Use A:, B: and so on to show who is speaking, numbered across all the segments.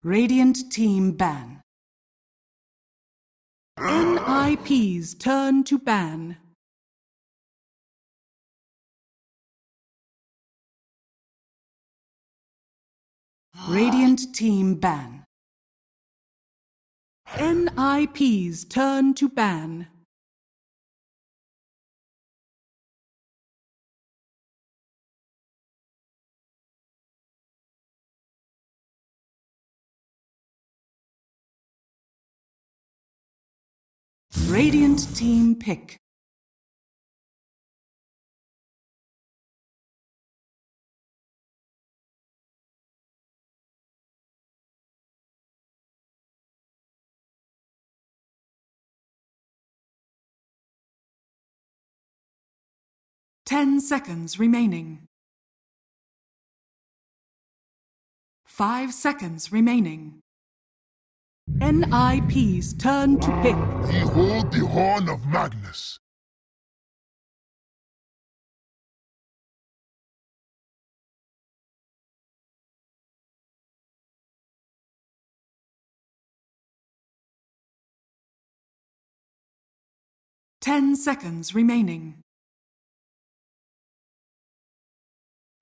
A: Radiant team ban. NIP's turn to ban. Radiant team ban. NIP's turn to ban. Radiant team pick. Ten seconds remaining. 5 seconds remaining. NIP's turn to pick.
B: Behold the horn of Magnus.
A: Ten seconds remaining.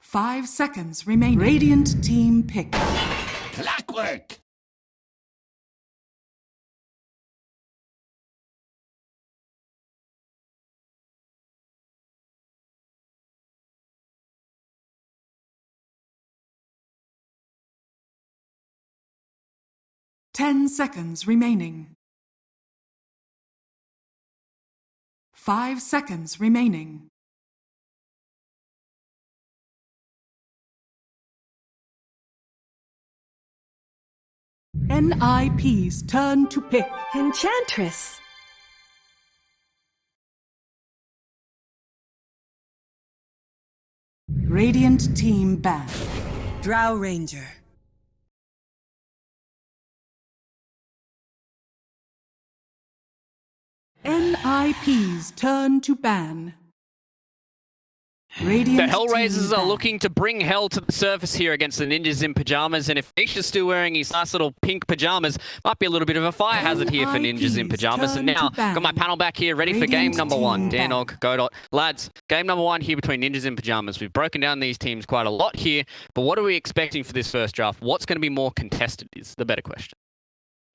A: 5 seconds remaining. Radiant team pick.
B: Clockwork!
A: Ten seconds remaining. 5 seconds remaining. NIP's turn to pick.
C: Enchantress.
A: Radiant team ban.
C: Drow Ranger.
A: NIP's turn to ban. Radiant
D: The HellRaisers
A: team
D: are
A: ban.
D: looking to bring hell to the surface here against the Ninjas in Pyjamas, and if Nisha's still wearing his nice little pink pyjamas, might be a little bit of a fire hazard here for Ninjas in Pyjamas. And now, got my panel back here ready for game number one. Danog, Godot. Lads, game number one here between Ninjas in Pyjamas. We've broken down these teams quite a lot here, but what are we expecting for this first draft? What's going to be more contested is the better question.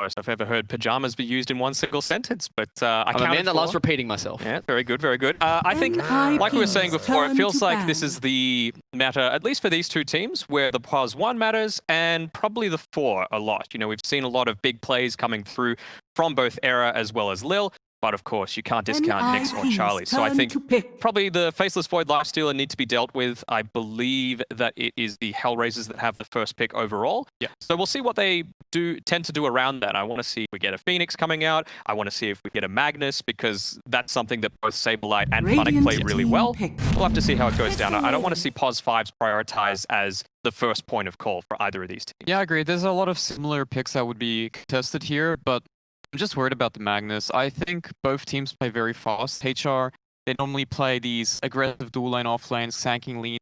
E: Most I've ever heard pajamas be used in one single sentence, but I'm
D: a man that loves repeating myself.
E: Yeah, very good, very good. I think, like we were saying before, it feels like this is the matter, at least for these two teams, where the POS 1 matters and probably the 4 a lot. You know, we've seen a lot of big plays coming through from both Era as well as Lil, but of course, you can't discount Nyx or Charlie. So I think probably the Faceless Void Lifestealer need to be dealt with. I believe that it is the HellRaisers that have the first pick overall.
D: Yeah.
E: So we'll see what they tend to do around that. I want to see if we get a Phoenix coming out. I want to see if we get a Magnus, because that's something that both Saberlight and Funnick play really well. We'll have to see how it goes down. I don't want to see POS 5s prioritized as the first point of call for either of these teams.
F: Yeah, I agree. There's a lot of similar picks that would be contested here, but I'm just worried about the Magnus. I think both teams play very fast. HR, they normally play these aggressive dual lane off lanes, sanking lean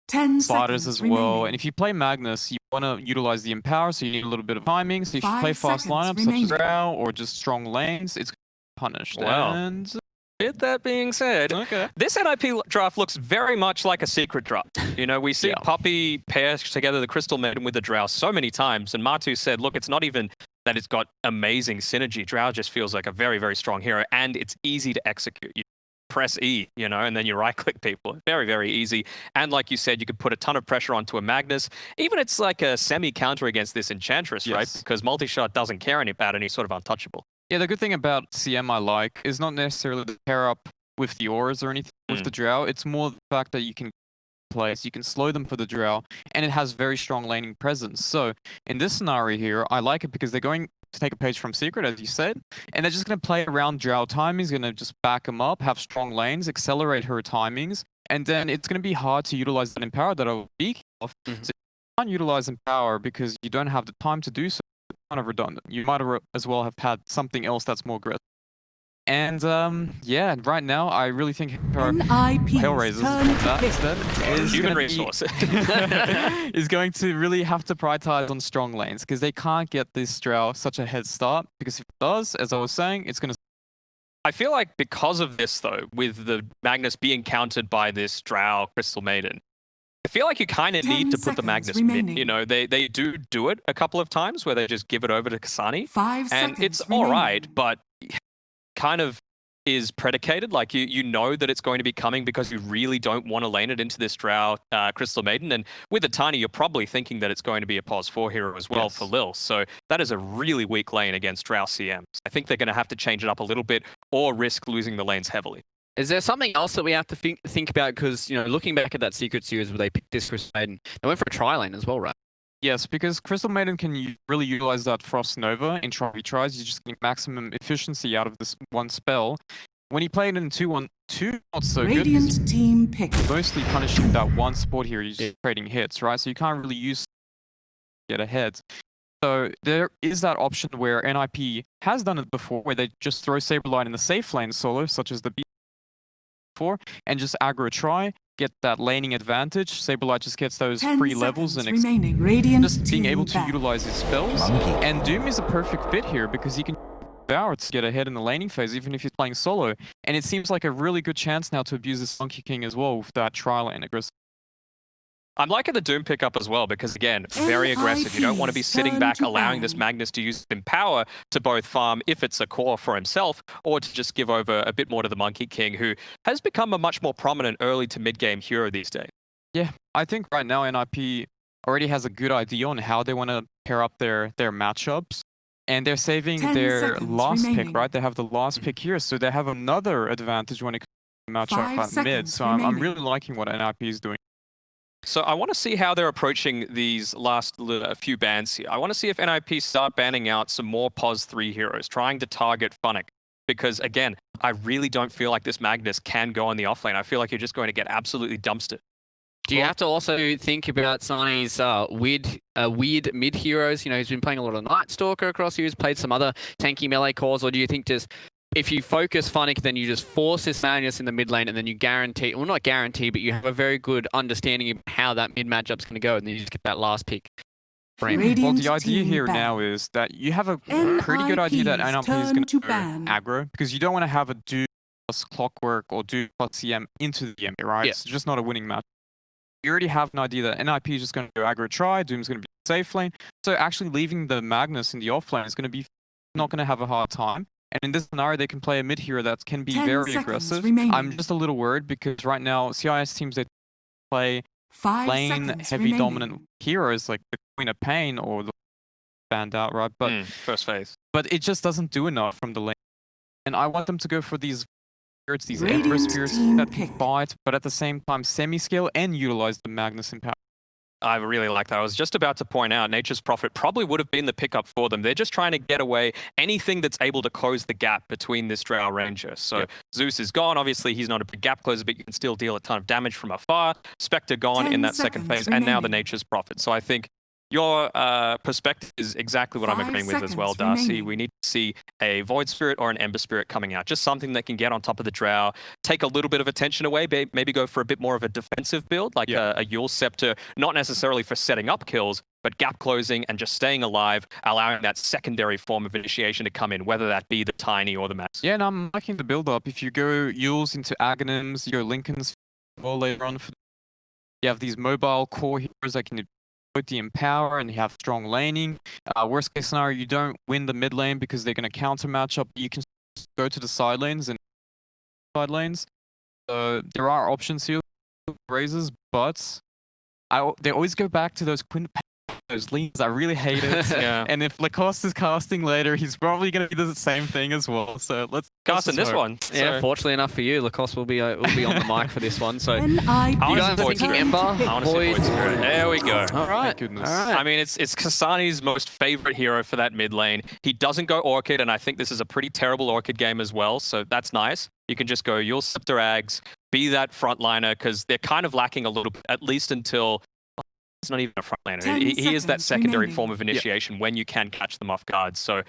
A: 10
F: sliders
A: seconds
F: as well.
A: remaining.
F: And if you play Magnus, you want to utilize the Empower, so you need a little bit of timing. So if you
A: 5
F: play fast
A: seconds
F: lineups such
A: remaining.
F: as Drow or just strong lanes, it's punished.
E: Wow.
F: And
E: With that being said, this NIP draft looks very much like a secret draft. You know, we see Poppy pair together the Crystal Maiden with the Drow so many times, and Matu said, look, it's not even that it's got amazing synergy. Drow just feels like a very, very strong hero, and it's easy to execute. You press E, you know, and then you right-click people. Very, very easy. And like you said, you could put a ton of pressure onto a Magnus. Even it's like a semi-counter against this Enchantress, right? Because multi-shot doesn't care about any sort of untouchable.
F: yeah, the good thing about CM I like is not necessarily the pair up with the auras or anything with the Drow. It's more the fact that you can place, you can slow them for the Drow, and it has very strong laning presence. So in this scenario here, I like it because they're going to take a page from Secret, as you said, and they're just going to play around Drow timings, going to just back them up, have strong lanes, accelerate her timings, and then it's going to be hard to utilize that Empower that I was speaking of. So you can't utilize Empower because you don't have the time to do so. It's kind of redundant. You might as well have had something else that's more aggressive. And yeah, right now I really think
A: NIP's
F: HellRaisers
A: turn to
F: that
A: pick.
F: instead is
E: Human
F: gonna
E: resource.
F: is going to really have to prioritize on strong lanes because they can't get this Drow such a head start, because if it does, as I was saying, it's gonna.
E: I feel like because of this, though, with the Magnus being countered by this Drow Crystal Maiden, I feel like you kind of
A: 10
E: need to put the
A: seconds
E: Magnus
A: remaining.
E: mid. You know, they do it a couple of times where they just give it over to Kasani,
A: 5
E: and
A: seconds
E: it's
A: remaining.
E: all right, but kind of is predicated. Like you know that it's going to be coming because you really don't want to lane it into this Drow Crystal Maiden. And with a Tiny, you're probably thinking that it's going to be a pos 4 hero as well for Lil. So that is a really weak lane against Drow CMs. I think they're going to have to change it up a little bit or risk losing the lanes heavily.
D: Is there something else that we have to think about? Because, you know, looking back at that Secret Series where they picked this Crystal Maiden, they went for a tri-lane as well, right?
F: Yes, because Crystal Maiden can really utilize that Frost Nova in retries. You just get maximum efficiency out of this one spell. When you play it in 2-1-2, not so good.
A: Radiant team pick.
F: Mostly punishing that one support here, you're just trading hits, right? So you can't really use get ahead. So there is that option where NIP has done it before, where they just throw Saberlight in the safe lane solo, such as the B4, and just aggro try, get that laning advantage. Saberlight just gets those
A: 10
F: free levels and
A: remaining. Radiant
F: just being able to
A: team
F: utilize his spells. And Doom is a perfect fit here because he can Devour to get ahead in the laning phase, even if he's playing solo. And it seems like a really good chance now to abuse this Monkey King as well with that tri-lane aggressive.
E: I'm liking the Doom pickup as well because, again, very aggressive. You don't want to be sitting back allowing this Magnus to use in power to both farm if it's a core for himself or to just give over a bit more to the Monkey King, who has become a much more prominent early to mid-game hero these days.
F: Yeah, I think right now NIP already has a good idea on how they want to pair up their matchups. And they're saving their last pick, right? They have the last pick here, so they have another advantage when it comes to matchup at mid. So I'm really liking what NIP is doing.
E: So I want to see how they're approaching these last few bans here. I want to see if NIP start banning out some more POS 3 heroes, trying to target Funnick. Because, again, I really don't feel like this Magnus can go on the offlane. I feel like you're just going to get absolutely dumpstered.
D: Do you have to also think about Sani's weird mid heroes? You know, he's been playing a lot of Night Stalker across here, he's played some other tanky melee cores, or do you think just if you focus Funnick, then you just force this Magnus in the mid lane and then you guarantee, well, not guarantee, but you have a very good understanding of how that mid matchup's going to go and then you just get that last pick.
F: Well, the idea here now is that you have a pretty good idea that NIP is going to go aggro, because you don't want to have a Doom plus Clockwork or Doom plus CM into the game, right? Yeah. It's just not a winning match. You already have an idea that NIP is just going to go aggro try, Doom's going to be safe lane. So actually leaving the Magnus in the offlane is going to be not going to have a hard time. And in this scenario, they can play a mid hero that can be very aggressive. I'm just a little worried because right now, CIS teams that play lane heavy dominant heroes like the Queen of Pain or the banned out, right? But
E: first phase.
F: But it just doesn't do enough from the lane. And I want them to go for these spirits, these Emperor spirits that can fight, but at the same time semi-scale and utilize the Magnus in power.
E: I really like that. I was just about to point out Nature's Prophet probably would have been the pickup for them. They're just trying to get away anything that's able to close the gap between this Drow Ranger. So Zeus is gone. Obviously, he's not a big gap closer, but you can still deal a ton of damage from afar. Spectre gone in that second phase, and now the Nature's Prophet. So I think your perspective is exactly what I'm agreeing with as well, Darcy. We need to see a Void Spirit or an Ember Spirit coming out. Just something that can get on top of the Drow, take a little bit of attention away, maybe go for a bit more of a defensive build, like a Yule Scepter, not necessarily for setting up kills, but gap closing and just staying alive, allowing that secondary form of initiation to come in, whether that be the Tiny or the Mass.
F: Yeah, and I'm liking the build-up. If you go Yules into Aghanims, you go Lincolns well later on. You have these mobile core heroes that can the empower and you have strong laning. Worst case scenario, you don't win the mid lane because they're going to counter match up. You can go to the side lanes and side lanes. There are options here, HellRaisers, but they always go back to those those leans. I really hate it. And if Lacoste is casting later, he's probably going to do the same thing as well. So let's
E: cast in this one.
D: Yeah, fortunately enough for you, Lacoste will be on the mic for this one. So you
A: guys
D: are thinking Ember, Void.
E: There we go.
D: All right.
F: Thank goodness.
D: All right.
E: I mean, it's Kasani's most favorite hero for that mid lane. He doesn't go Orchid, and I think this is a pretty terrible Orchid game as well. So that's nice. You can just go Yule Scepter Ags, be that frontliner, because they're kind of lacking a little bit, at least until it's not even a frontliner. He is that secondary form of initiation when you can catch them off guard. So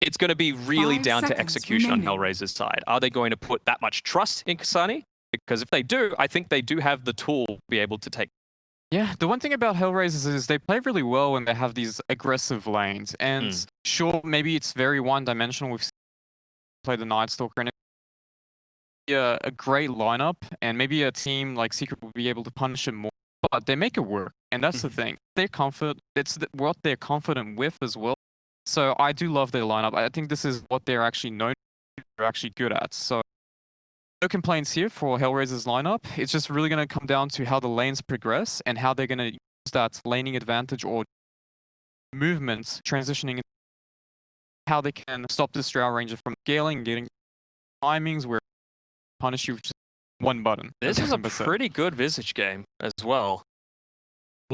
E: it's going to be really
A: 5
E: down to
A: seconds
E: execution
A: remaining.
E: on HellRaisers' side. Are they going to put that much trust in Kasani? Because if they do, I think they do have the tool to be able to take.
F: Yeah, the one thing about HellRaisers is they play really well when they have these aggressive lanes. And sure, maybe it's very one-dimensional. We've played the Night Stalker and a great lineup, and maybe a team like Secret will be able to punish it more. But they make it work, and that's the thing. It's what they're confident with as well. So I do love their lineup. I think this is what they're actually known, they're actually good at. So no complaints here for HellRaisers lineup. It's just really going to come down to how the lanes progress and how they're going to use that laning advantage or movements transitioning, how they can stop this Drow Ranger from scaling, getting timings where punish you with just one button.
E: This is a pretty good Visage game as well.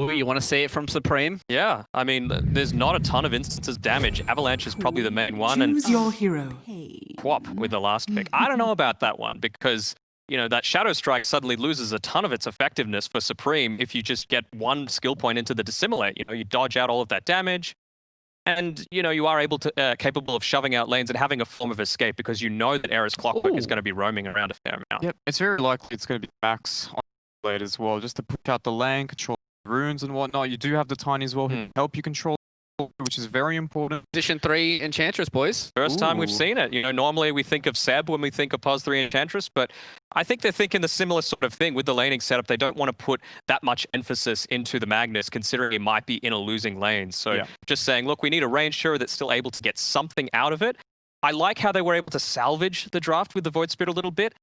D: Ooh, you want to see it from Supreme?
E: Yeah, I mean, there's not a ton of instances damage. Avalanche is probably the main one, and
A: Choose your hero.
E: Quap with the last pick. I don't know about that one because, you know, that Shadow Strike suddenly loses a ton of its effectiveness for Supreme if you just get one skill point into the Dissimulate. You know, you dodge out all of that damage, and, you know, you are capable of shoving out lanes and having a form of escape because you know that Era's Clockwork is going to be roaming around a fair amount.
F: Yep, it's very likely it's going to be Max on the blade as well, just to push out the lane, control runes and whatnot. You do have the Tiny as well who can help you control, which is very important.
D: Position 3 Enchantress, boys.
E: First time we've seen it. You know, normally we think of Seb when we think of Pos 3 Enchantress, but I think they're thinking the similar sort of thing with the laning setup. They don't want to put that much emphasis into the Magnus, considering it might be in a losing lane. So just saying, look, we need a range hero that's still able to get something out of it. I like how they were able to salvage the draft with the Void Spirit a little bit.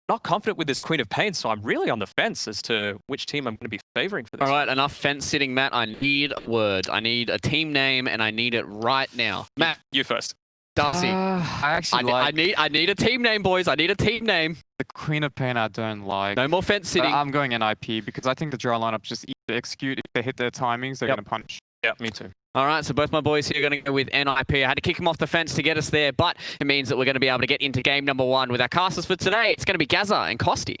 E: Not confident with this Queen of Pain, so I'm really on the fence as to which team I'm going to be favoring for this.
D: All right, enough fence sitting, Matt. I need words. I need a team name, and I need it right now. Matt,
E: you first.
D: Darcy.
F: I
D: need a team name, boys. I need a team name.
F: The Queen of Pain I don't like.
D: No more fence sitting.
F: I'm going NIP because I think the Drow lineup just easy to execute. If they hit their timings, they're going to punch.
E: Yeah, me too.
D: All right, so both my boys here are going to go with NIP. I had to kick them off the fence to get us there, but it means that we're going to be able to get into game number 1 with our casters for today. It's going to be Gaza and Kosti.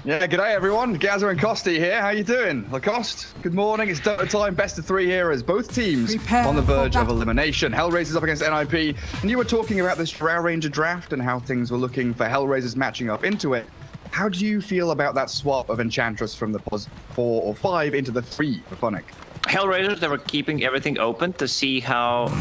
G: Yeah, g'day everyone. Gaza and Kosti here. How you doing? Lacoste, good morning. It's Dota time. Best of 3 heroes. Both teams
A: Prepare
G: on the verge
A: for
G: of
A: battle.
G: elimination. HellRaisers up against NIP. And you were talking about this Drow Ranger draft and how things were looking for HellRaisers matching up into it. How do you feel about that swap of Enchantress from the pos 4 or 5 into the 3 for Phonic?
H: HellRaisers, they were keeping everything open to see how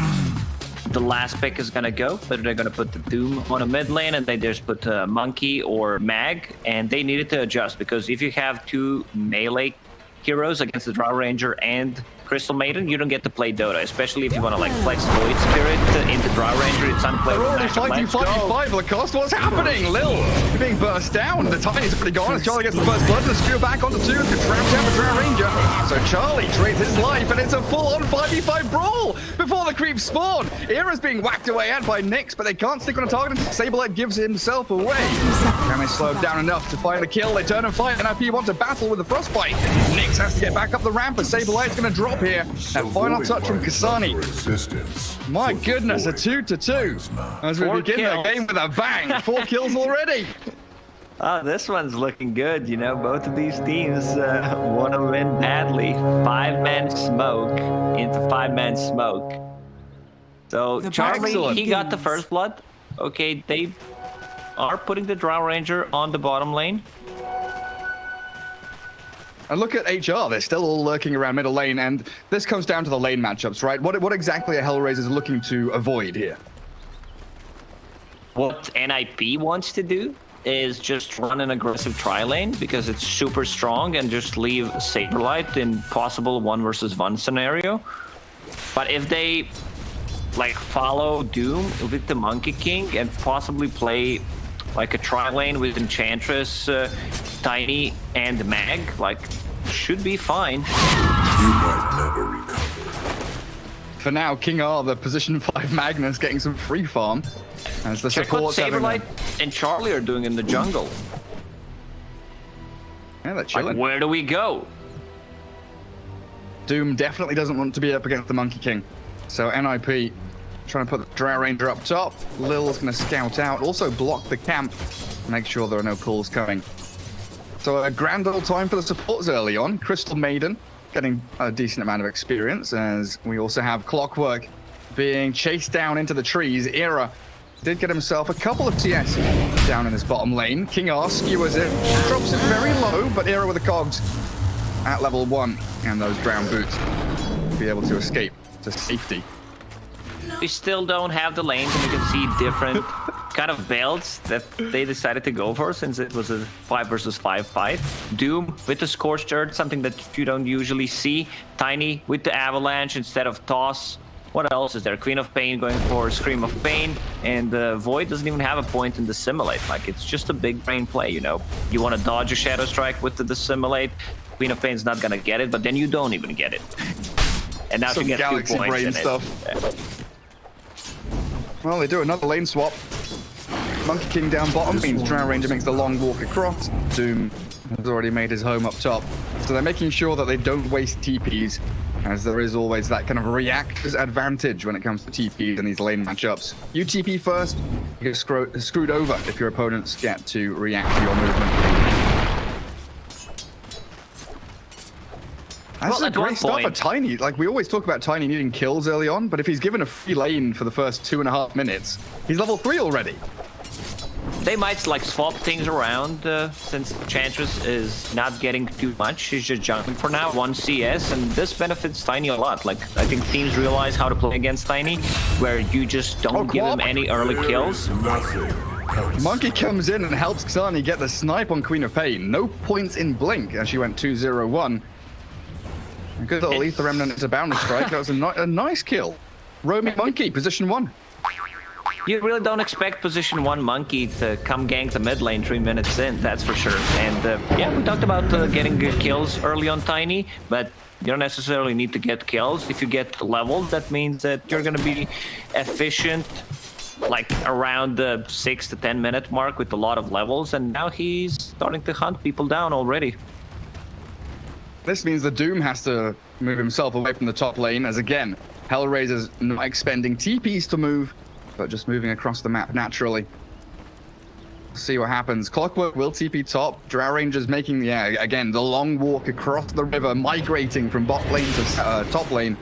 H: the last pick is gonna go. Whether they're gonna put the Doom on a mid lane and they just put Monkey or Mag, and they needed to adjust because if you have 2 melee heroes against the Drow Ranger and Crystal Maiden, you don't get to play Dota, especially if you want to like flex Void Spirit into Drow Ranger. It's unplayable.
G: They're already fighting 5v5, Lacoste. What's happening? Lil, you're being burst down. The Tiny's already gone. As Charlie gets the first blood, and the spear back onto 2. Could trap down the Drow Ranger. So Charlie trades his life, and it's a full-on 5v5 brawl before the creeps spawn. Era's being whacked away at by Nyx, but they can't stick on a target until Saberlight gives himself away. Can they slow down enough to find a kill? They turn and fight. NIP want to battle with the Frostbite. Nyx has to get back up the ramp, and Saberlight's going to drop here. And final touch from Kasani. My goodness, a 2-2 as we begin the game with a bang. 4 kills already.
H: This one's looking good. You know, both of these teams want to win badly. 5-man smoke into 5-man smoke. So Charlie, he got the first blood. Okay, they are putting the Drow Ranger on the bottom lane.
G: And look at HR, they're still all lurking around middle lane, and this comes down to the lane matchups, right? What exactly are HellRaisers looking to avoid here?
H: What NIP wants to do is just run an aggressive tri-lane because it's super strong and just leave Saberlight in possible 1 versus 1 scenario. But if they like follow Doom with the Monkey King and possibly play like a tri-lane with Enchantress, Tiny, and Mag, like, should be fine.
B: You might never recover.
G: For now, King R, the position 5 Magnus, getting some free farm. As the
H: Check what
G: support's having
H: Saberlight and Charlie are doing in the jungle.
G: Yeah, they're
H: Like,
G: chilling.
H: where do we go?
G: Doom definitely doesn't want to be up against the Monkey King. So NIP trying to put the Drow Ranger up top. Lil's going to scout out, also block the camp, make sure there are no pulls coming. So a grand old time for the supports early on. Crystal Maiden getting a decent amount of experience, as we also have Clockwork being chased down into the trees. Era did get himself a couple of TS down in his bottom lane. King R skewers it, drops it very low, but Era with the cogs at level 1, and those Drown boots will be able to escape to safety.
H: We still don't have the lanes, and you can see different kind of builds that they decided to go for, since it was a 5 versus 5 fight. Doom with the Scorched Earth, something that you don't usually see. Tiny with the Avalanche instead of Toss. What else is there? Queen of Pain going for Scream of Pain, and Void doesn't even have a point in Dissimulate. Like, it's just a big brain play, you know? You want to dodge a Shadow Strike with the Dissimulate. Queen of Pain's not gonna get it, but then you don't even get it. And now
G: Some
H: she gets 2
G: Galaxy
H: points
G: Brain
H: in
G: stuff.
H: it. Yeah.
G: Well, they do another lane swap. Monkey King down bottom means Drow Ranger makes the long walk across. Doom has already made his home up top. So they're making sure that they don't waste TPs, as there is always that kind of reactor's advantage when it comes to TPs in these lane matchups. You TP first, you get screwed over if your opponents get to react to your movement. That's great stuff for Tiny. Like, we always talk about Tiny needing kills early on, but if he's given a free lane for the first 2.5 minutes, he's level 3 already.
H: They might like swap things around since Chantress is not getting too much. She's just jumping for now, 1 CS, and this benefits Tiny a lot. Like, I think teams realize how to play against Tiny, where you just don't give him any early kills.
G: Monkey comes in and helps Xani get the snipe on Queen of Pain. No points in Blink as she went 2-0-1. A good little Ether Remnant into Boundary Strike. That was a nice kill. Roaming Monkey, position 1.
H: You really don't expect position 1 Monkey to come gank the mid lane 3 minutes in, that's for sure. And yeah, we talked about getting good kills early on Tiny, but you don't necessarily need to get kills. If you get levels, that means that you're going to be efficient, like around the 6 to 10 minute mark with a lot of levels, and now he's starting to hunt people down already.
G: This means the Doom has to move himself away from the top lane, as again, HellRaisers not expending TPs to move, but just moving across the map naturally. See what happens. Clockwork will TP top. Drow Rangers making, yeah, again, the long walk across the river, migrating from bot lane to top lane.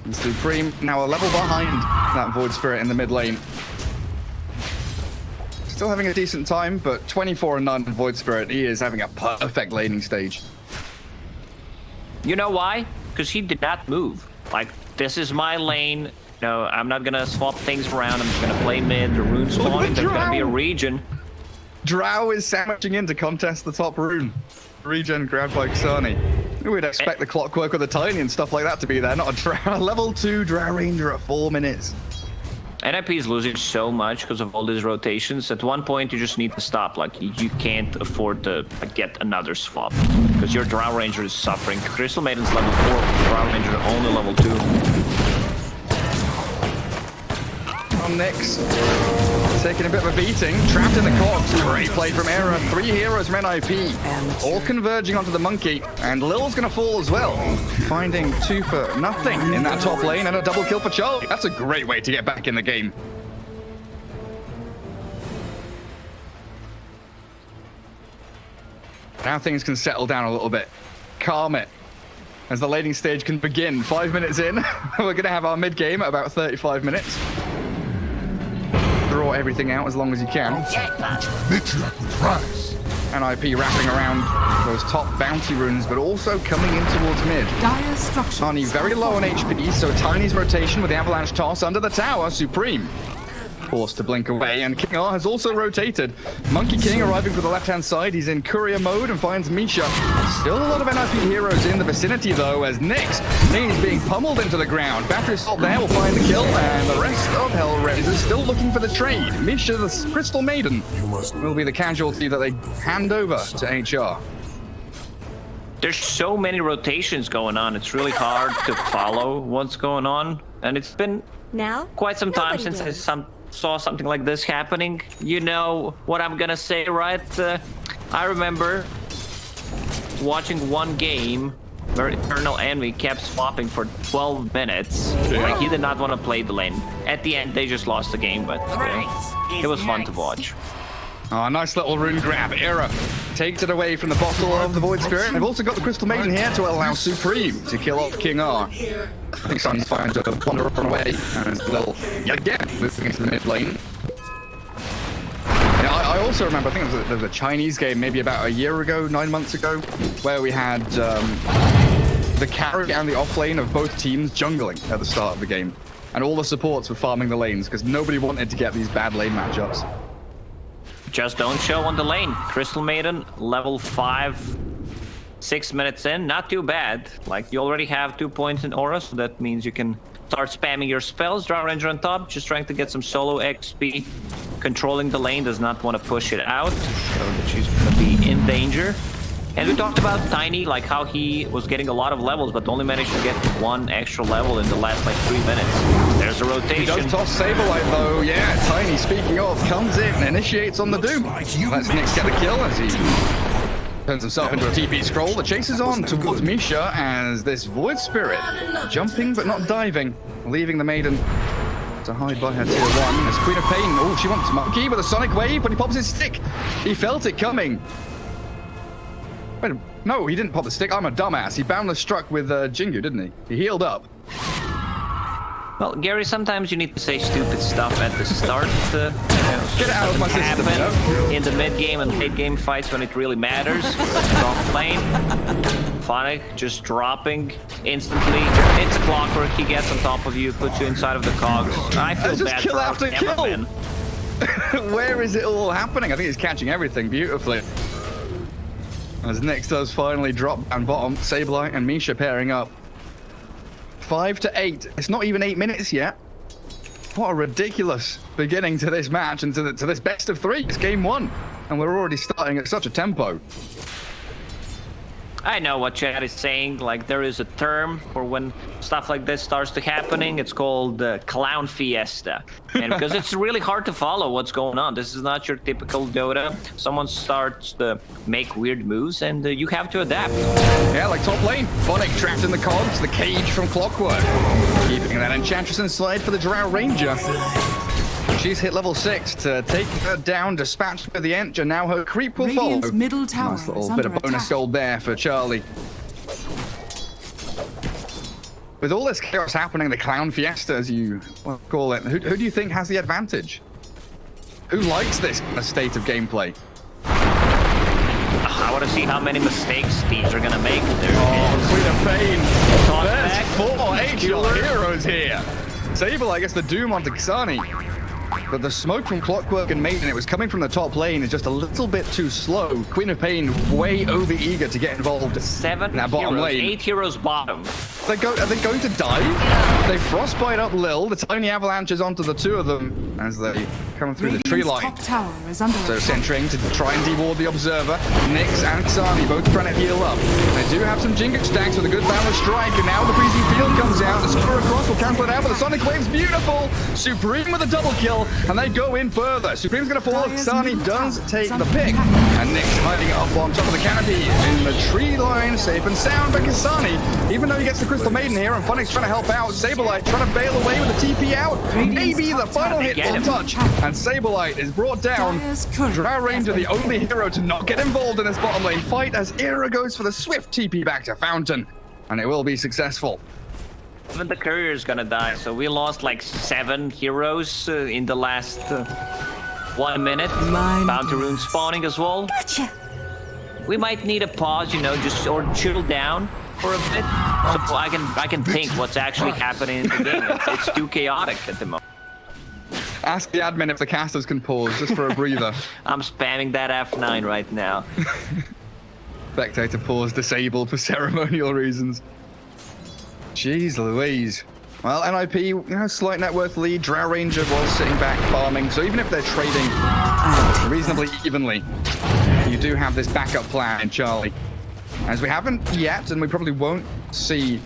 G: And Supreme now a level behind that Void Spirit in the mid lane. Still having a decent time, but 24-0 Void Spirit. He is having a perfect laning stage.
H: You know why? Because he did not move. Like, this is my lane. No, I'm not gonna swap things around. I'm just gonna play mid. The rune spawning. There's gonna be a regen.
G: Drow is sandwiching in to contest the top rune. Regen grabbed by Xani. We'd expect the Clockwork with a Tiny and stuff like that to be there, not a Drow. Level 2 Drow Ranger at 4 minutes.
H: NIP is losing so much because of all these rotations. At one point, you just need to stop. Like, you can't afford to get another swap because your Drow Ranger is suffering. Crystal Maiden's level 4, Drow Ranger only level 2.
G: On Nyx, taking a bit of a beating, trapped in the cogs. Great play from Era. 3 heroes from NIP, all converging onto the Monkey, and Lil's gonna fall as well, finding 2 for nothing in that top lane and a double kill for Charlie. That's a great way to get back in the game. Now things can settle down a little bit. Calm it. As the laning stage can begin. 5 minutes in, we're gonna have our mid game at about 35 minutes. Draw everything out as long as you can. NIP wrapping around those top bounty runes, but also coming in towards mid.
A: Dire structure.
G: Tiny very low on HP, so Tiny's rotation with the Avalanche Toss under the tower. Supreme forced to blink away, and King R has also rotated. Monkey King arriving for the left-hand side. He's in courier mode and finds Misha. Still a lot of NIP heroes in the vicinity, though, as Nyx is being pummeled into the ground. Battery Assault there will find the kill, and the rest of HellRaisers still looking for the trade. Misha, the Crystal Maiden, will be the casualty that they hand over to HR.
H: There's so many rotations going on. It's really hard to follow what's going on, and it's been
I: Now,
H: quite some time
I: nobody
H: since I
I: wins.
H: saw something like this happening, you know what I'm gonna say, right? I remember watching one game where Eternal Envy kept swapping for 12 minutes. Like, he did not want to play the lane. At the end, they just lost the game, but it was fun to watch.
G: Oh, nice little rune grab. Era takes it away from the bottle of the Void Spirit. They've also got the Crystal Maiden here to allow Supreme to kill off King R. I think Sunny's fine to wander run away. And Lil, yet again, moving into the mid lane. Yeah, I also remember, I think there was a Chinese game maybe about a year ago, 9 months ago, where we had the carry and the off lane of both teams jungling at the start of the game. And all the supports were farming the lanes because nobody wanted to get these bad lane matchups.
H: Just don't show on the lane. Crystal Maiden, level 5, 6 minutes in. Not too bad. Like, you already have 2 points in aura, so that means you can start spamming your spells. Drow Ranger on top, just trying to get some solo XP. Controlling the lane, does not want to push it out, so that she's going to be in danger. And we talked about Tiny, like how he was getting a lot of levels, but only managed to get 1 extra level in the last, like, 3 minutes. There's a rotation.
G: He does toss Saberlight, though. Yeah, Tiny, speaking of, comes in, initiates on the Doom. Let's Nyx get a kill as he turns himself into a TP scroll. The chase is on towards Misha as this Void Spirit, jumping but not diving, leaving the Maiden to hide by her tier 1. As Queen of Pain, oh, she wants Monkey with a Sonic Wave, but he pops his stick. He felt it coming. Wait, no, he didn't pop the stick. I'm a dumbass. He boundless struck with Jingu, didn't he? He healed up.
H: Well, Gary, sometimes you need to say stupid stuff at the start.
G: Get out of my system, you know?
H: In the mid-game and late-game fights when it really matters. Off lane. Phonic just dropping instantly. It's a clockwork. He gets on top of you, puts you inside of the cogs. I feel
G: just
H: bad
G: kill
H: for
G: after kill.
H: Cameraman.
G: Where is it all happening? I think he's catching everything beautifully. As Nyx does finally drop down bottom, Saberlight and Misha pairing up. 5 to 8. It's not even 8 minutes yet. What a ridiculous beginning to this match and to this best of 3. It's game 1, and we're already starting at such a tempo.
H: I know what Chad is saying. Like, there is a term for when stuff like this starts to happening. It's called clown fiesta. And because it's really hard to follow what's going on. This is not your typical Dota. Someone starts to make weird moves, and you have to adapt.
G: Yeah, like top lane. Phonic trapped in the cogs, the cage from Clockwork. Keeping that Enchantress inside for the Drow Ranger. She's hit level 6 to take her down, dispatched by the Ent, and now her creep will follow.
A: Radiant's middle tower
G: Nice little
A: is
G: bit
A: under
G: of bonus
A: attack.
G: gold there for Charlie. With all this chaos happening, the clown fiesta, as you call it, who do you think has the advantage? Who likes this state of gameplay?
H: I want to see how many mistakes these are going to make.
G: Queen of Pain.
H: Toss
G: There's
H: back.
G: 4 Angel heroes here. Sable, I guess the Doom onto Xani. But the smoke from Clockwork and Maiden, it was coming from the top lane, is just a little bit too slow. Queen of Pain way over eager to get involved
H: 7
G: in that bottom
H: heroes,
G: lane.
H: 8 heroes bottom.
G: Are they going to dive? They frostbite up Lil. The tiny avalanches onto the 2 of them as they come through the tree
A: Radiant's
G: line.
A: top tower is under
G: So
A: attack.
G: centering to try and deward the Observer. Nyx and Xani both trying to heal up. They do have some Jingle stacks with a good balance strike, and now the freezing field comes out. The score across will cancel it out, but the Sonic Wave's beautiful. Supreme with a double kill, and they go in further. Supreme's going to fall. Xani does take the pick, and Nyx hiding up on top of the canopy in the tree line, safe and sound. But Xani, even though he gets the Crystal Maiden here, and Phonic's trying to help out, Saberlight trying to bail away with the TP out. Maybe the final hit will touch, and Saberlight is brought down. Drow Ranger, the only hero to not get involved in this bottom lane fight, as Era goes for the swift TP back to Fountain, and it will be successful.
H: Even the courier is gonna die, so we lost like 7 heroes in the last 1 minute. Bounty rune spawning as well.
C: Gotcha.
H: We might need a pause, you know, just or chill down for a bit, so I can think what's actually happening in the game. It's too chaotic at the moment.
G: Ask the admin if the casters can pause, just for a breather.
H: I'm spamming that F9 right now.
G: Spectator pause disabled for ceremonial reasons. Jeez Louise. Well, NIP, slight net worth lead. Drow Ranger was sitting back farming, so even if they're trading reasonably evenly, you do have this backup plan in Charlie. As we haven't yet, and we probably won't see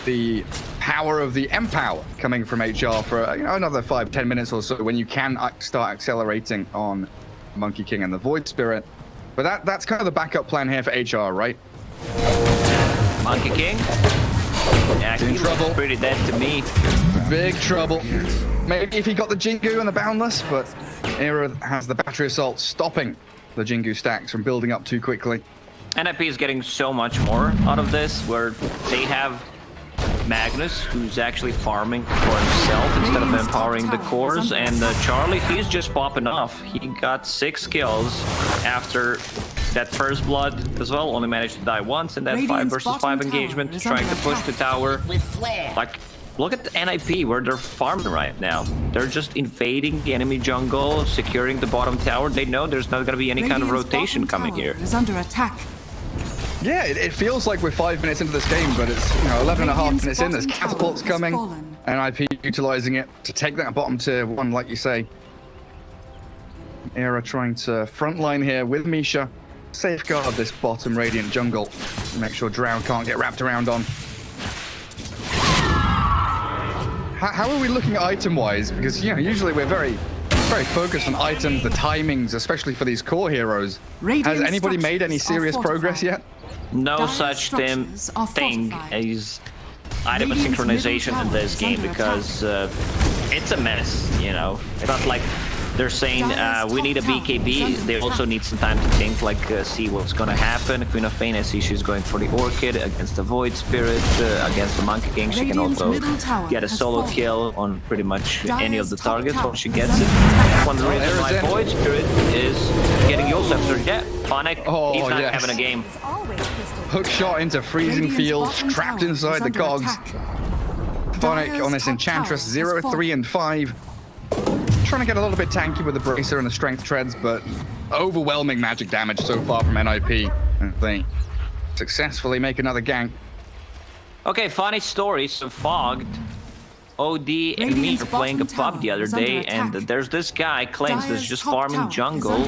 G: the power of the Empower coming from HR for another 5-10 minutes or so when you can start accelerating on Monkey King and the Void Spirit. But that's kind of the backup plan here for HR, right?
H: Monkey King? Yeah,
G: in trouble.
H: Pretty dead to me.
G: Big trouble. Maybe if he got the Jingu and the Boundless, but Era has the Battery Assault stopping the Jingu stacks from building up too quickly.
H: NIP is getting so much more out of this, where they have Magnus, who's actually farming for himself instead of empowering the cores, and Charlie, he's just popping off. He got 6 kills after that first blood as well, only managed to die once in that 5 versus 5 engagement, trying to push the tower. Like, look at the NIP, where they're farming right now. They're just invading the enemy jungle, securing the bottom tower. They know there's not going to be any kind of rotation coming here.
A: Is under attack.
G: Yeah, it feels like we're 5 minutes into this game, but it's 11 and a half minutes in. There's catapults coming, and IP utilizing it to take that bottom tier 1, like you say. Era trying to frontline here with Misha, safeguard this bottom Radiant jungle, make sure Drow can't get wrapped around on. How are we looking item-wise? Because usually we're very focused on items, the timings, especially for these core heroes. Has anybody made any serious progress yet?
H: No such thing as item synchronization in this game, because it's a mess, It's not like they're saying we need a BKB. They also need some time to think, like see what's going to happen. Queen of Pain, I see she's going for the Orchid against the Void Spirit, against the Monkey King. She can also get a solo kill on pretty much any of the targets once she gets it. One of the reasons why Void Spirit is getting Yule Scepter. Yeah, Phonic, he's not having a game.
G: Hook shot into freezing field, trapped inside the cogs. Phonic on this Enchantress, 0, 3, and 5. Trying to get a little bit tanky with the Bracer and the Strength Treads, but overwhelming magic damage so far from NIP. And they successfully make another gank.
H: Okay, funny story. So Fogged, OD, and me were playing a pub the other day, and there's this guy, claims that's just farming jungle,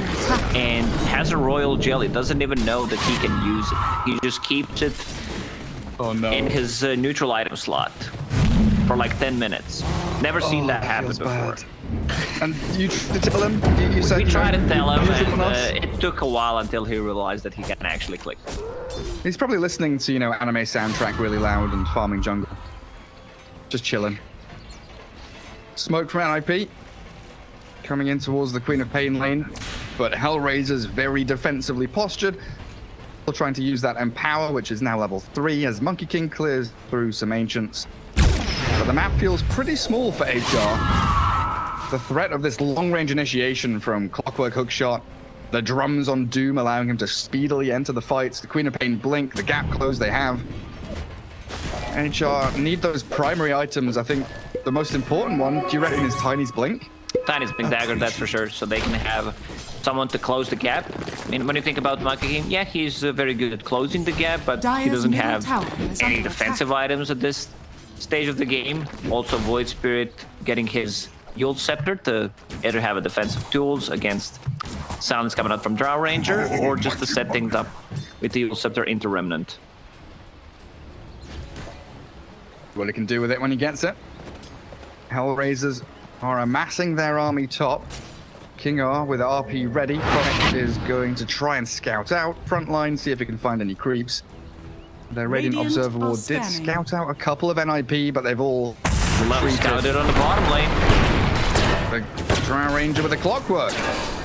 H: and has a Royal Jelly. Doesn't even know that he can use it. He just keeps it in his neutral item slot for like 10 minutes. Never seen that happen before.
G: Bad. And you tried to tell him? You said
H: we tried to tell him, and it took a while until he realized that he can actually click.
G: He's probably listening to, anime soundtrack really loud and farming jungle. Just chilling. Smoke from NIP. Coming in towards the Queen of Pain lane. But HellRaisers very defensively postured. Still trying to use that Empower, which is now level 3, as Monkey King clears through some Ancients. But the map feels pretty small for HR. The threat of this long-range initiation from Clockwork Hookshot, the drums on Doom allowing him to speedily enter the fights, the Queen of Pain blink, the gap close they have. HR need those primary items. I think the most important one, do you reckon, is Tiny's blink?
H: Tiny's blink dagger, that's for sure, so they can have someone to close the gap. I mean, when you think about Monkey King, yeah, he's very good at closing the gap, but he doesn't have any defensive items at this stage of the game. Also, Void Spirit getting his Yule Scepter to either have a defensive tools against sounds coming out from Drow Ranger, or just to set things up with the Yule Scepter into Remnant.
G: What he can do with it when he gets it. HellRaisers are amassing their army top. King R with RP ready. Phonic is going to try and scout out front line, see if he can find any creeps. Their Radiant Observer Ward did scout out a couple of NIP, but they've all
H: scouted on the bottom lane.
G: The Drow Ranger with the Clockwork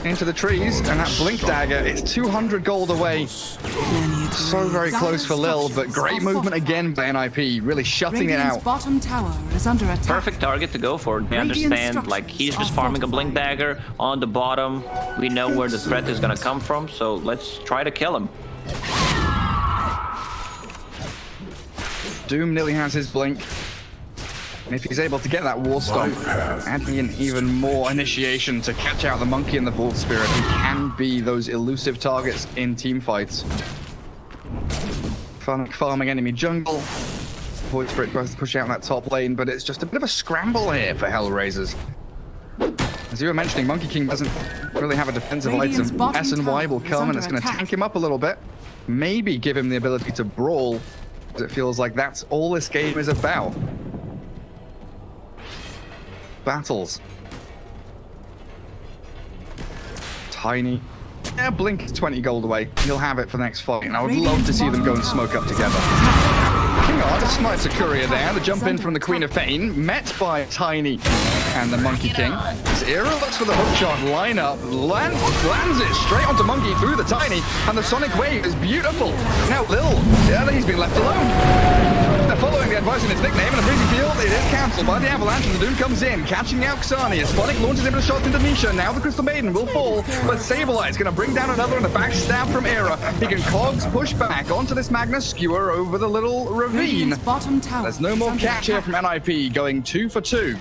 G: into the trees, and that Blink Dagger is 200 gold away. So very close for Lil, but great movement again by NIP, really shutting it out.
A: Bottom tower is under attack.
H: Perfect target to go for. They understand, like, he's just farming a Blink Dagger on the bottom. We know where the threat is going to come from, so let's try to kill him.
G: Doom nearly has his blink. And if he's able to get that War Stomp, adding in even more initiation to catch out the Monkey and the Void Spirit, who can be those elusive targets in team fights. Farming enemy jungle. Void Spirit tries to push out that top lane, but it's just a bit of a scramble here for HellRaisers. As you were mentioning, Monkey King doesn't really have a defensive item. S&Y will come and it's going to tank him up a little bit. Maybe give him the ability to brawl, because it feels like that's all this game is about. battles. Tiny. Yeah, Blink is 20 gold away. He'll have it for the next fight, and I would love to see them go and smoke up together. King on, sniper courier there. The jump in from the Queen of Pain, met by Tiny and the Monkey King. As Era looks for the hookshot lineup, lands it straight onto Monkey through the Tiny, and the Sonic Wave is beautiful. Now Lil, yeah, he's been left alone. They're following the advice in his nickname, and the freezing field, it is cancelled by the avalanche, and the Doom comes in, catching out Xani. As Sonic launches him with a shot into Misha. Now the Crystal Maiden will fall, but Sableye is going to bring down another in the backstab from Era. He can cogs push back onto this Magnus Skewer over the little ravine. There's no more catch here from NIP, going 2 for 2.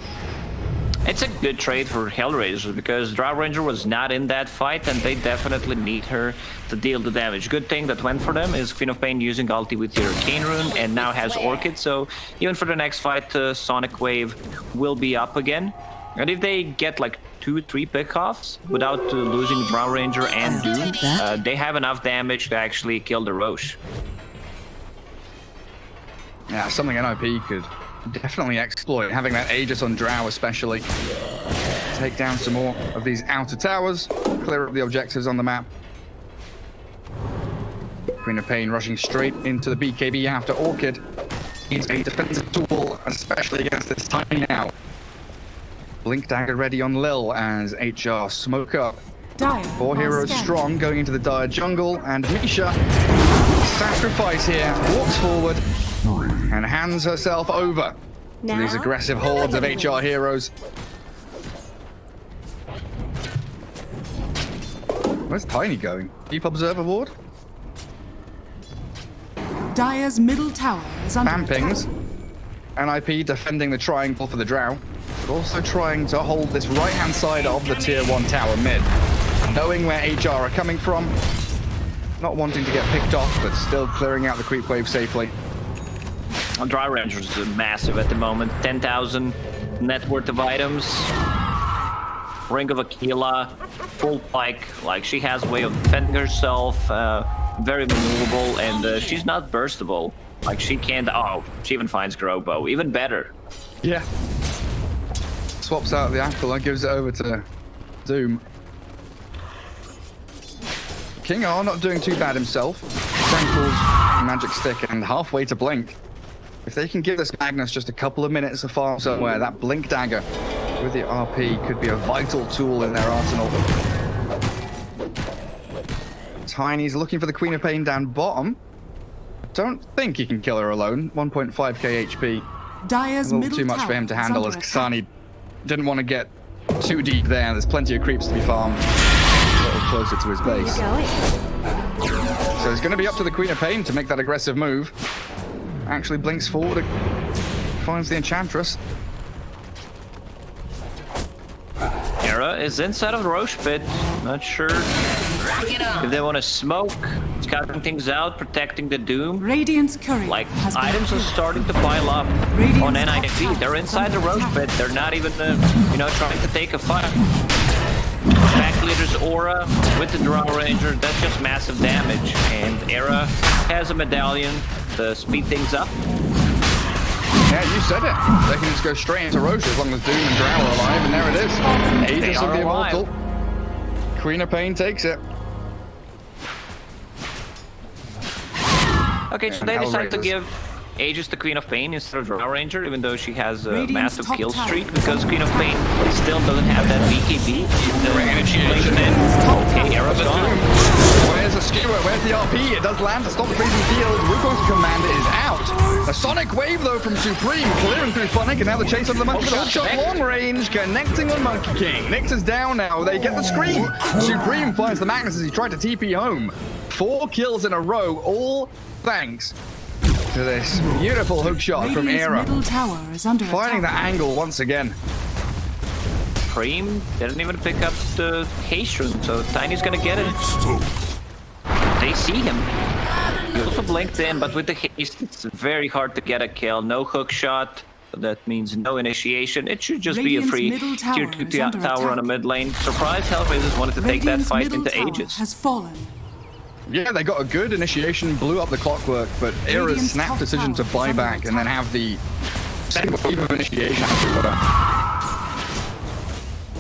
H: It's a good trade for HellRaisers because Drow Ranger was not in that fight and they definitely need her to deal the damage. Good thing that went for them is Queen of Pain using ulti with your Arcane Rune and now has Orchid, so even for the next fight, Sonic Wave will be up again. And if they get like 2-3 pickoffs without losing Drow Ranger and Doom, they have enough damage to actually kill the Roche.
G: Yeah, something NIP could definitely exploit, having that Aegis on Drow especially. Take down some more of these outer towers, clear up the objectives on the map. Queen of Pain rushing straight into the BKB after Orchid. He's a defensive tool, especially against this Tiny now. Blink Dagger ready on Lil as HR smoke up. Four heroes strong going into the dire jungle, and Misha, sacrifice here, walks forward and hands herself over to these aggressive hordes of HR heroes. Where's Tiny going? Deep Observer Ward?
A: Dire's middle tower is under
G: Vampings. NIP defending the triangle for the Drow, but also trying to hold this right-hand side of the tier 1 tower mid. Knowing where HR are coming from, not wanting to get picked off, but still clearing out the creep wave safely.
H: Drow Rangers is massive at the moment. 10,000 net worth of items. Ring of Aquila, full pike. Like, she has a way of defending herself. Very maneuverable, and she's not burstable. Like, she can't. Oh, she even finds Grobo. Even better.
G: Yeah. Swaps out the Aquila, gives it over to Doom. King R not doing too bad himself. Tranquil's magic stick and halfway to Blink. If they can give this Magnus just a couple of minutes to farm somewhere, that Blink Dagger with the RP could be a vital tool in their arsenal. Tiny's looking for the Queen of Pain down bottom. Don't think he can kill her alone. 1.5k HP.
A: Dire's
G: A little too much for him to handle, as Xani didn't want to get too deep there. There's plenty of creeps to be farmed a little closer to his base. So it's going to be up to the Queen of Pain to make that aggressive move. Actually blinks forward, finds the Enchantress.
H: Era is inside of the Roche pit. Not sure if they want to smoke, scouting things out, protecting the Doom.
A: Radiant's courier
H: Like,
A: has been
H: items are
A: killed.
H: starting to pile up
A: Radiant's
H: on
A: top
H: NIP.
A: tower
H: They're inside the
A: is
H: Roche
A: under
H: pit.
A: attack.
H: They're not even, trying to take a fight. Back leader's aura with the Drow Ranger. That's just massive damage. And Era has a medallion to speed things up.
G: Yeah, you said it. They can just go straight into Roche as long as Doom and Drow are alive, and there it is. Aegis of the Immortal. Queen of Pain takes it.
H: Okay, so
G: And
H: they decided to
G: HellRaisers.
H: give Aegis the Queen of Pain instead of Drow Ranger, even though she has a
A: Radiant's
H: massive
A: top
H: kill
A: tower
H: streak,
A: is
H: because
A: under
H: Queen of Pain still doesn't have that BKB. Okay, Era's gone.
G: Where's the skewer? Where's the RP? It does land to stop the freezing field. Ruko's commander is out. A Sonic Wave, though, from Supreme, clearing through Phonic, and now the chase of the Monkey with a hookshot long range, connecting on Monkey King. Nyx is down now. They get the screen. Supreme finds the Magnus as he tried to TP home. 4 kills in a row, all thanks to this beautiful hookshot from
A: Radiant's
G: Era.
A: middle tower is under
G: Finding the
A: attack.
G: angle once again.
H: Supreme didn't even pick up the haste rune, so Tiny's gonna get it. They see him. He also blinked in, but with the haste, it's very hard to get a kill. No hook shot. That means no initiation. It should just
A: Radiant's
H: be a free
A: middle
H: tier
A: tower
H: 2
A: is under
H: tower on a
A: attack.
H: mid lane. Surprise, HellRaisers wanted to take that
A: Radiant's
H: fight
A: middle
H: into
A: tower
H: Aegis.
A: has fallen.
G: Yeah, they got a good initiation, blew up the clockwork, but Era's
A: Radiant's
G: snap
A: top
G: decision to
A: tower
G: buy
A: is under
G: back and then
A: attack.
G: have the second wave of initiation.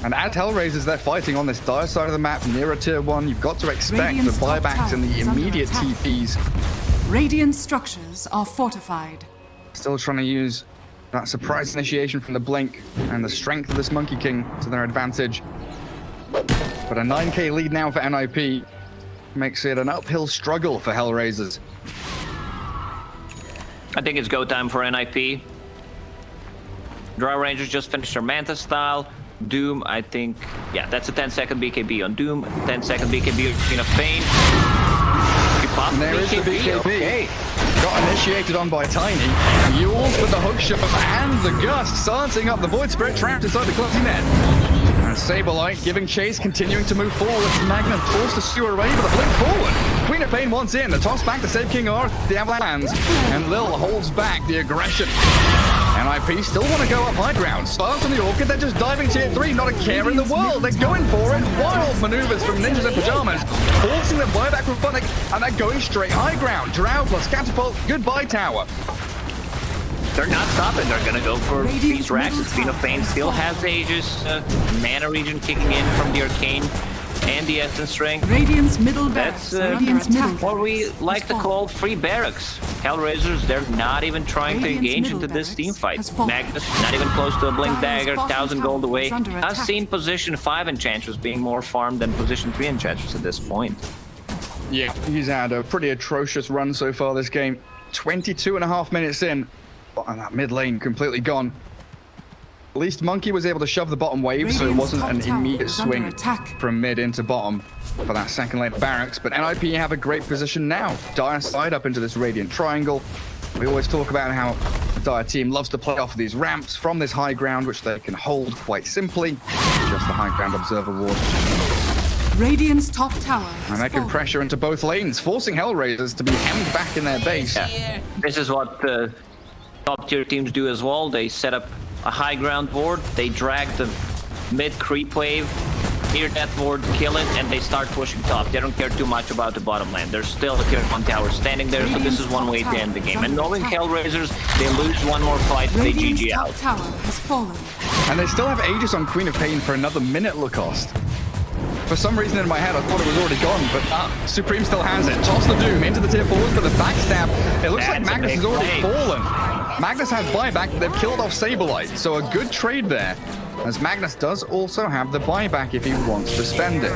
G: And as HellRaisers, they're fighting on this dire side of the map, near a tier 1. You've got to expect
A: Radiant's
G: the
A: top
G: buybacks and the
A: tower is under
G: immediate
A: attack.
G: TPs.
A: Radiant structures are fortified.
G: Still trying to use that surprise initiation from the Blink and the strength of this Monkey King to their advantage. But a 9k lead now for NIP makes it an uphill struggle for HellRaisers.
H: I think it's go time for NIP. Drow Rangers just finished their Manta style. Doom, I think, yeah, that's a 10-second BKB on Doom, 10-second BKB on Queen of Pain. You pop
G: And there is the BKB.
H: Okay.
G: Got initiated on by Tiny. Yules with the hook shot and the gust, silencing up the Void Spirit trapped inside the clumsy net. And Saberlight giving chase, continuing to move forward. Magnum forced to skew away with a blink forward. Queen of Pain once in, the toss back to save King Arth, the Avalanche lands, and Lil holds back the aggression. NIP still want to go up high ground. Start on the Orchid, they're just diving tier 3, not a care in the world. They're going for it. Wild maneuvers from Ninjas in Pyjamas, forcing them buyback from Funnick, and they're going straight high ground. Drow plus Catapult, goodbye tower.
H: They're not stopping. They're gonna go for
A: Radiant's
H: these racks.
A: middle
H: Queen of
A: tower
H: Pain
A: has
H: still
A: fallen.
H: has Aegis, Mana Region kicking in from the Arcane and the Essence Ring.
A: Radiant's middle barracks
H: That's
A: are under attack.
H: what we like to call free barracks. HellRaisers, they're not even trying to
A: Radiant's
H: engage
A: middle
H: into this team
A: barracks
H: fight.
A: has fallen.
H: Magnus, not even close to a Blink
A: Dire's
H: Dagger,
A: bottom
H: 1,000 gold
A: tower
H: away.
A: is under
H: I've
A: attack.
H: seen position 5 Enchantress being more farmed than position 3 Enchantress at this point.
G: Yeah, he's had a pretty atrocious run so far this game. 22.5 minutes in, and that mid lane completely gone. At least Monkey was able to shove the bottom wave, so it
A: Radiant's
G: wasn't
A: top
G: an
A: tower
G: immediate
A: is under
G: swing
A: attack.
G: from mid into bottom for that second lane of barracks. But NIP have a great position now. Dire side up into this Radiant Triangle. We always talk about how the Dire team loves to play off these ramps from this high ground, which they can hold quite simply. Just the high ground observer ward.
A: Radiant's top tower
G: And
A: has
G: they can
A: fallen.
G: pressure into both lanes, forcing HellRaisers to be hemmed back in their base.
H: Yeah. This is what top tier teams do as well. They set up a high ground board, they drag the mid creep wave, near that board, kill it, and they start pushing top. They don't care too much about the bottom lane. There's still a tier 1 tower standing there, so this is one way to end the game. And knowing HellRaisers, they lose one more fight, they
A: Radiant's
H: GG
A: top
H: out.
A: tower has fallen.
G: And they still have Aegis on Queen of Pain for another minute, Lacoste. For some reason in my head, I thought it was already gone, but Supreme still has it. Toss the Doom into the tier 4s for the backstab. It looks like
H: That's a
G: Magnus
H: big
G: has already
H: play.
G: fallen. Magnus has buyback, they've killed off Saberlight, so a good trade there. As Magnus does also have the buyback if he wants to spend it.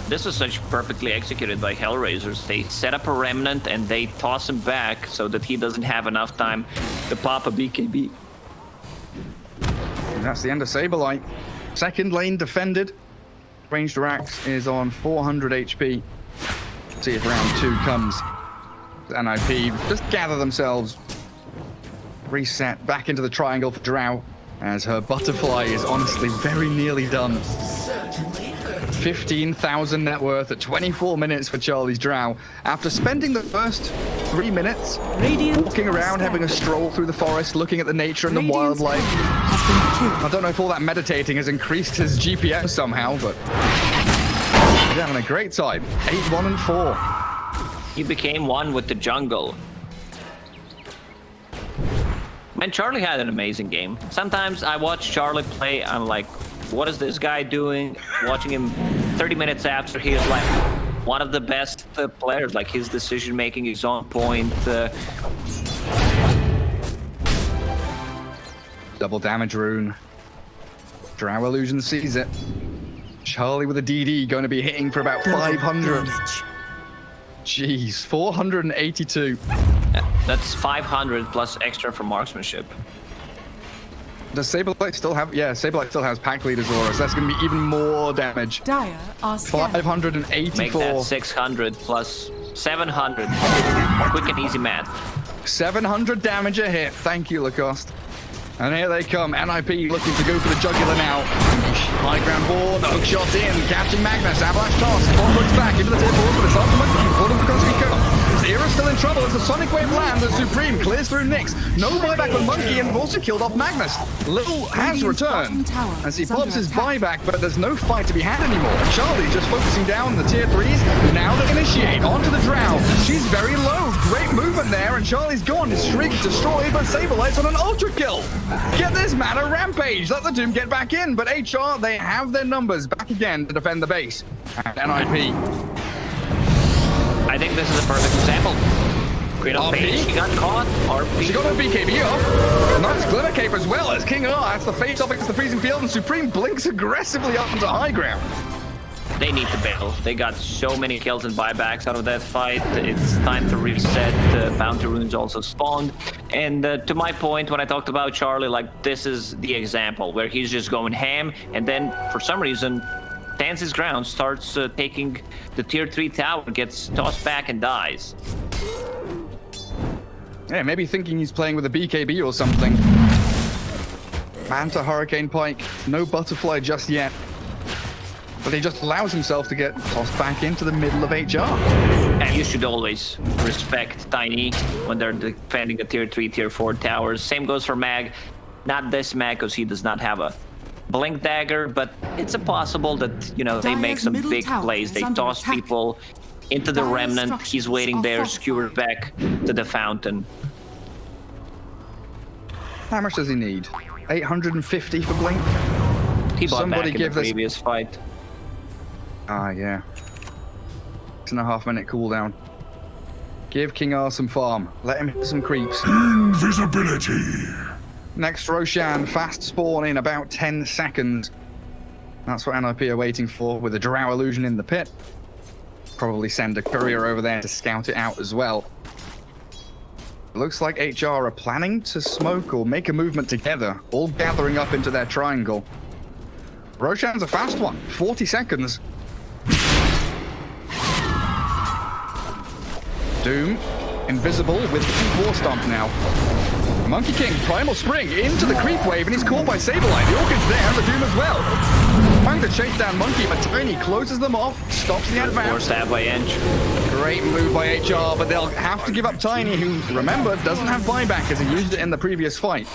H: This is such perfectly executed by HellRaisers. They set up a remnant and they toss him back so that he doesn't have enough time to pop a BKB.
G: And that's the end of Saberlight. Second lane defended. Ranged Rax is on 400 HP. See if round 2 comes. NIP just gather themselves. Reset back into the triangle for Drow, as her butterfly is honestly very nearly done. 15,000 net worth at 24 minutes for Charlie's Drow. After spending the first 3 minutes
A: Radiant
G: walking around, having a stroll through the forest, looking at the nature and the
A: Radiant's
G: wildlife.
A: ally has been killed.
G: I don't know if all that meditating has increased his GPM somehow, but he's having a great time. 8-1 and 4.
H: He became one with the jungle. Man, Charlie had an amazing game. Sometimes I watch Charlie play, I'm like, what is this guy doing? Watching him 30 minutes after, he is like one of the best players. Like, his decision making is on point.
G: Double damage rune. Drow Illusion sees it. Charlie with a DD going to be hitting for about 500. Jeez, 482.
H: That's 500 plus extra for marksmanship.
G: Does Saberlight still have... Yeah, Saberlight still has Pack Leader's Aura, so that's going to be even more damage.
A: Dire are scanning.
H: 584. Make that 600 plus 700. Quick and easy math.
G: 700 damage a hit. Thank you, Lacoste. And here they come. NIP looking to go for the jugular now. High ground board, the hook shot in, catching Magnus. Avalanche toss. One looks back into the tier 4, but it's ultimate. Hold on for Cosmico. Era's still in trouble as the Sonic Wave lands as Supreme clears through Nyx. No buyback on Monkey, and also killed off Magnus. Lil has returned as he pops his buyback, but there's no fight to be had anymore. Charlie's just focusing down on the tier 3s. Now they initiate onto the Drow. She's very low. Great movement there, and Charlie's gone. His streak destroyed, but Saberlight's on an ultra kill. Get this man a rampage. Let the Doom get back in, but HR, they have their numbers back again to defend the base. And NIP.
H: I think this is a perfect example. Queen of Page, she got caught. RP.
G: She got her BKB off. Nice Glimmer Cape as well as King R has the face off against the freezing field, and Supreme blinks aggressively up into high ground.
H: They need to bail. They got so many kills and buybacks out of that fight. It's time to reset. Bounty runes also spawned. And to my point, when I talked about Charlie, like, this is the example where he's just going ham, and then for some reason stands his ground, starts taking the tier 3 tower, gets tossed back and dies.
G: Yeah, maybe thinking he's playing with a BKB or something. Manta, Hurricane Pike, no butterfly just yet. But he just allows himself to get tossed back into the middle of HR.
H: And you should always respect Tiny when they're defending the tier 3, tier 4 towers. Same goes for Mag. Not this Mag, because he does not have a Blink Dagger, but it's a possible that, you know, they make some big plays. They toss people into the Remnant. He's waiting there, skewered back to the Fountain.
G: How much does he need? 850 for Blink?
H: He bought
G: Somebody
H: back in
G: give
H: the
G: this...
H: previous fight.
G: Ah, yeah. 6.5 minute cooldown. Give King R some farm. Let him hit some creeps.
B: Invisibility.
G: Next, Roshan, fast spawn in about 10 seconds. That's what NIP are waiting for, with a Drow illusion in the pit. Probably send a courier over there to scout it out as well. It looks like HR are planning to smoke or make a movement together, all gathering up into their triangle. Roshan's a fast one, 40 seconds. Doom, invisible with 2-4 stomp now. Monkey King, Primal Spring, into the creep wave, and he's caught by Saberlight. The Orchid's there, and the Doom as well. Trying to chase down Monkey, but Tiny closes them off, stops the advance.
H: Or stab by Inch.
G: Great move by HR, but they'll have to give up Tiny, who, remember, doesn't have buyback as he used it in the previous fight.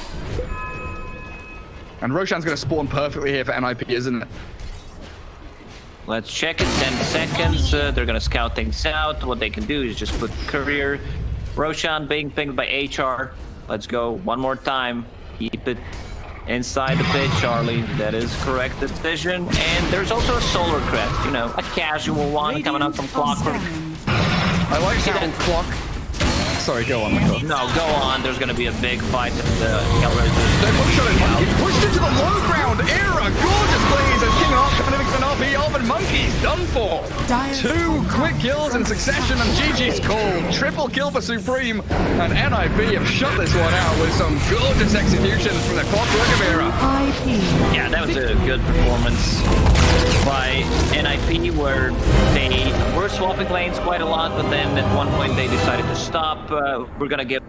G: And Roshan's going to spawn perfectly here for NIP, isn't it?
H: Let's check it. 10 seconds. They're going to scout things out. What they can do is just put courier. Roshan being pinged by HR. Let's go one more time. Keep it inside the pit, Charlie. That is correct decision. And there's also a solar crest, you know, a casual one coming out from Clockwork.
G: I like how Clock... Sorry, go on, Michael.
H: No, go on. There's going to be a big fight at the HellRaisers.
G: They're pushed into the low ground. Era, gorgeous plays as King Arc coming in with an RP off, and Monkey's done for. 2 quick kills in succession, and GG's called. Triple kill for Supreme, and NIP have shut this one out with some gorgeous executions from the Clockwork of Era.
H: Yeah, that was a good performance by NIP, where they were swapping lanes quite a lot, but then at one point they decided to stop. We're going to give